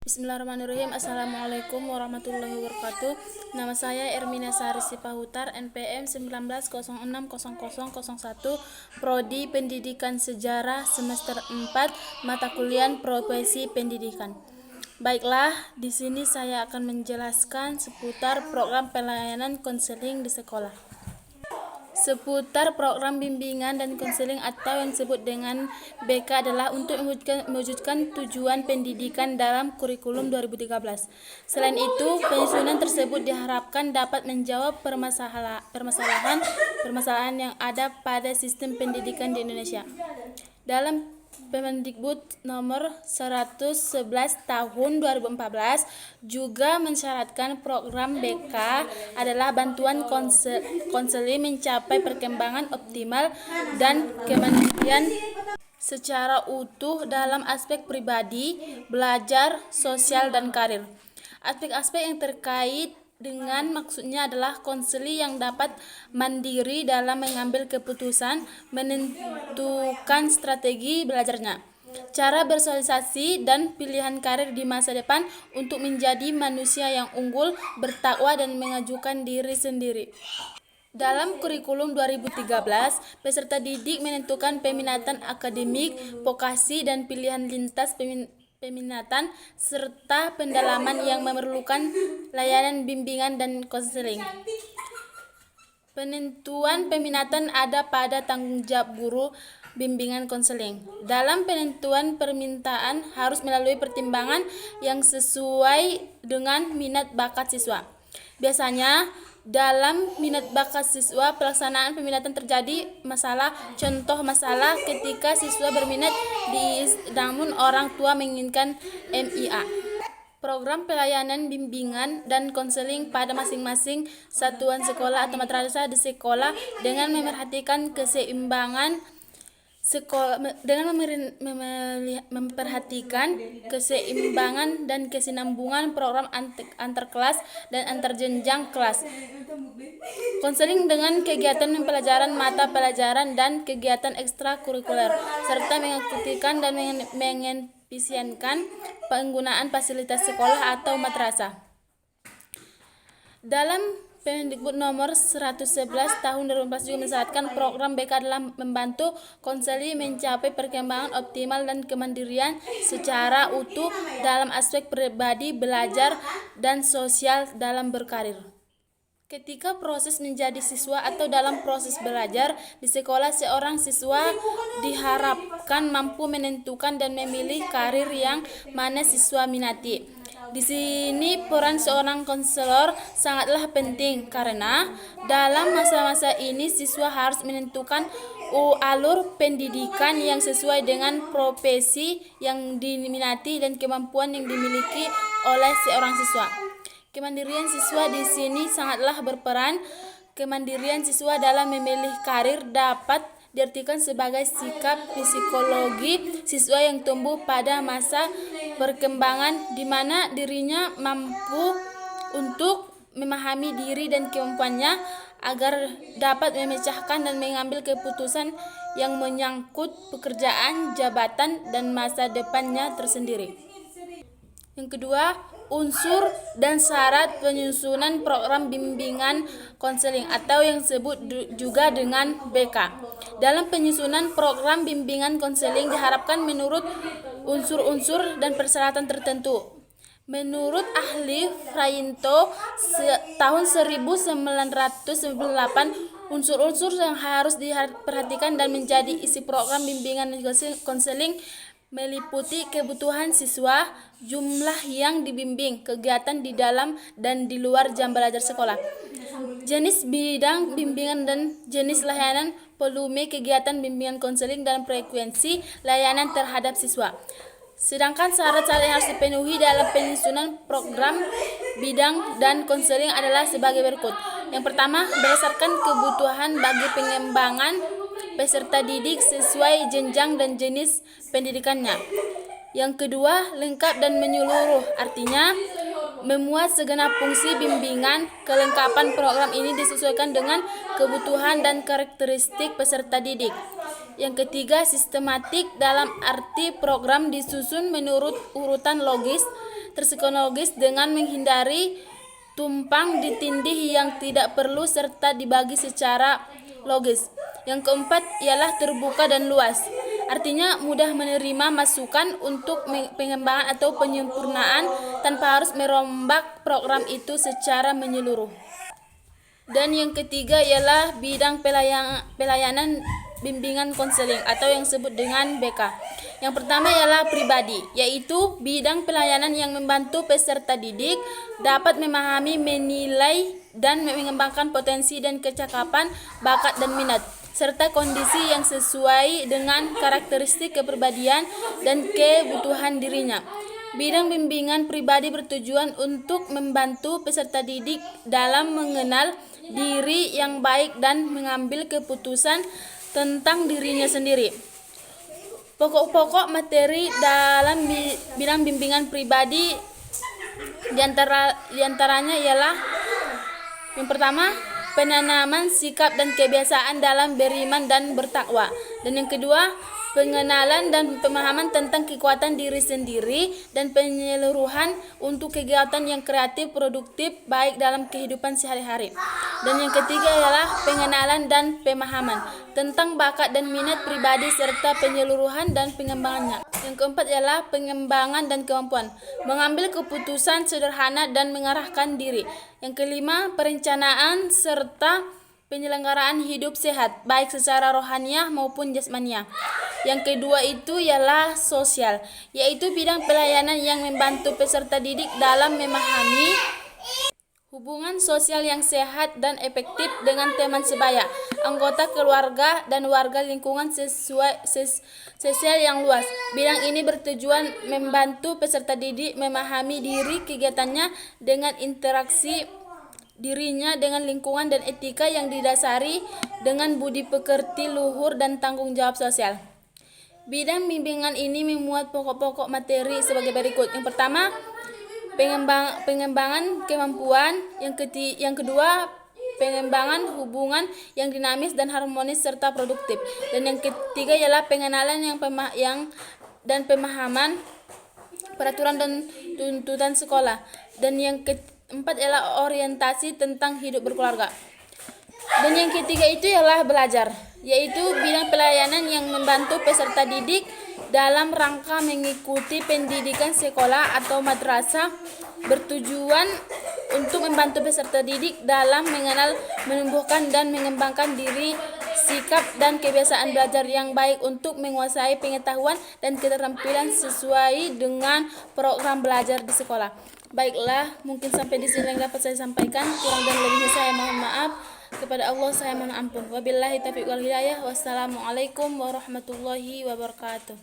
Bismillahirrahmanirrahim. Assalamualaikum warahmatullahi wabarakatuh. Nama saya Ermina Sari Sipahutar, NPM 19060001, Prodi Pendidikan Sejarah semester 4, mata kuliah Profesi Pendidikan. Baiklah, di sini saya akan menjelaskan seputar program pelayanan konseling di sekolah. Seputar program bimbingan dan konseling atau yang disebut dengan BK adalah untuk mewujudkan tujuan pendidikan dalam kurikulum 2013. Selain itu, penyusunan tersebut diharapkan dapat menjawab permasalahan yang ada pada sistem pendidikan di Indonesia. Dalam Permendikbud nomor 111 tahun 2014 juga mensyaratkan program BK adalah bantuan konseling mencapai perkembangan optimal dan kemandirian secara utuh dalam aspek pribadi, belajar, sosial, dan karir. Aspek-aspek yang terkait dengan maksudnya adalah konseling yang dapat mandiri dalam mengambil keputusan, menentukan strategi belajarnya, cara bersosialisasi, dan pilihan karir di masa depan untuk menjadi manusia yang unggul, bertakwa, dan mengajukan diri sendiri. Dalam kurikulum 2013, peserta didik menentukan peminatan akademik, vokasi, dan pilihan lintas peminatan serta pendalaman yang memerlukan layanan bimbingan dan konseling. Penentuan peminatan ada pada tanggung jawab guru bimbingan konseling. Dalam penentuan permintaan harus melalui pertimbangan yang sesuai dengan minat bakat siswa. Biasanya dalam minat bakat siswa, pelaksanaan peminatan terjadi masalah. Contoh masalah ketika siswa berminat namun orang tua menginginkan MIA. Program pelayanan bimbingan dan konseling pada masing-masing satuan sekolah atau madrasah di sekolah dengan memperhatikan keseimbangan keseimbangan dan kesinambungan program antar kelas dan antar jenjang kelas. Konseling dengan kegiatan pembelajaran mata pelajaran dan kegiatan ekstrakurikuler serta mengaktifkan dan mengefisienkan penggunaan fasilitas sekolah atau madrasah. Dalam Permendikbud nomor 111 tahun 2014 juga mensyaratkan program BK adalah membantu konseling mencapai perkembangan optimal dan kemandirian secara utuh dalam aspek pribadi, belajar, dan sosial dalam berkarir. Ketika proses menjadi siswa atau dalam proses belajar di sekolah, seorang siswa diharapkan mampu menentukan dan memilih karir yang mana siswa minati. Di sini peran seorang konselor sangatlah penting karena dalam masa-masa ini siswa harus menentukan alur pendidikan yang sesuai dengan profesi yang diminati dan kemampuan yang dimiliki oleh seorang siswa. Kemandirian siswa di sini sangatlah berperan. Kemandirian siswa dalam memilih karir dapat diartikan sebagai sikap psikologi siswa yang tumbuh pada masa perkembangan di mana dirinya mampu untuk memahami diri dan kemampuannya agar dapat memecahkan dan mengambil keputusan yang menyangkut pekerjaan, jabatan, dan masa depannya tersendiri. Yang kedua, unsur dan syarat penyusunan program bimbingan konseling atau yang disebut juga dengan BK. Dalam penyusunan program bimbingan konseling diharapkan menurut unsur-unsur dan persyaratan tertentu. Menurut ahli Frayinto tahun 1998, unsur-unsur yang harus diperhatikan dan menjadi isi program bimbingan konseling meliputi kebutuhan siswa, jumlah yang dibimbing, kegiatan di dalam dan di luar jam belajar sekolah, jenis bidang bimbingan dan jenis layanan, volume kegiatan bimbingan konseling, dan frekuensi layanan terhadap siswa. Sedangkan syarat-syarat yang harus dipenuhi dalam penyusunan program bidang dan konseling adalah sebagai berikut. Yang pertama, berdasarkan kebutuhan bagi pengembangan peserta didik sesuai jenjang dan jenis pendidikannya. Yang kedua, lengkap dan menyeluruh, artinya memuat segenap fungsi bimbingan. Kelengkapan program ini disesuaikan dengan kebutuhan dan karakteristik peserta didik. Yang ketiga, sistematik dalam arti program disusun menurut urutan logis terpsikologis dengan menghindari tumpang tindih yang tidak perlu serta dibagi secara logis. Yang keempat ialah terbuka dan luas. Artinya mudah menerima masukan untuk pengembangan atau penyempurnaan tanpa harus merombak program itu secara menyeluruh. Dan yang ketiga ialah bidang pelayanan bimbingan konseling atau yang disebut dengan BK. Yang pertama ialah pribadi, yaitu bidang pelayanan yang membantu peserta didik dapat memahami, menilai, dan mengembangkan potensi dan kecakapan, bakat dan minat, serta kondisi yang sesuai dengan karakteristik kepribadian dan kebutuhan dirinya. Bidang bimbingan pribadi bertujuan untuk membantu peserta didik dalam mengenal diri yang baik dan mengambil keputusan tentang dirinya sendiri. Pokok-pokok materi dalam bidang bimbingan pribadi diantaranya ialah yang pertama, penanaman sikap dan kebiasaan dalam beriman dan bertakwa. Dan yang kedua, pengenalan dan pemahaman tentang kekuatan diri sendiri dan penyeluruhan untuk kegiatan yang kreatif produktif baik dalam kehidupan sehari-hari. Dan yang ketiga ialah pengenalan dan pemahaman tentang bakat dan minat pribadi serta penyeluruhan dan pengembangannya. Yang keempat ialah pengembangan dan kemampuan mengambil keputusan sederhana dan mengarahkan diri. Yang kelima, perencanaan serta penyelenggaraan hidup sehat baik secara rohaniah maupun jasmaniah. Yang kedua itu ialah sosial, yaitu bidang pelayanan yang membantu peserta didik dalam memahami hubungan sosial yang sehat dan efektif dengan teman sebaya, anggota keluarga, dan warga lingkungan sosial yang luas. Bidang ini bertujuan membantu peserta didik memahami diri, kegiatannya dengan interaksi dirinya dengan lingkungan dan etika yang didasari dengan budi pekerti luhur dan tanggung jawab sosial. Bidang bimbingan ini memuat pokok-pokok materi sebagai berikut. Yang pertama, pengembangan kemampuan. Yang kedua, pengembangan hubungan yang dinamis dan harmonis serta produktif. Dan yang ketiga ialah pengenalan dan pemahaman peraturan dan tuntutan sekolah. Dan yang keempat ialah orientasi tentang hidup berkeluarga. Dan yang ketiga itu ialah belajar, yaitu bidang pelayanan yang membantu peserta didik dalam rangka mengikuti pendidikan sekolah atau madrasah, bertujuan untuk membantu peserta didik dalam mengenal, menumbuhkan dan mengembangkan diri, sikap dan kebiasaan belajar yang baik untuk menguasai pengetahuan dan keterampilan sesuai dengan program belajar di sekolah. Baiklah, mungkin sampai di sini yang dapat saya sampaikan. Kurang dan lebihnya saya mohon maaf. Kepada Allah saya mohon ampun. Wabillahi taufiq wal hidayah. Wassalamualaikum warahmatullahi wabarakatuh.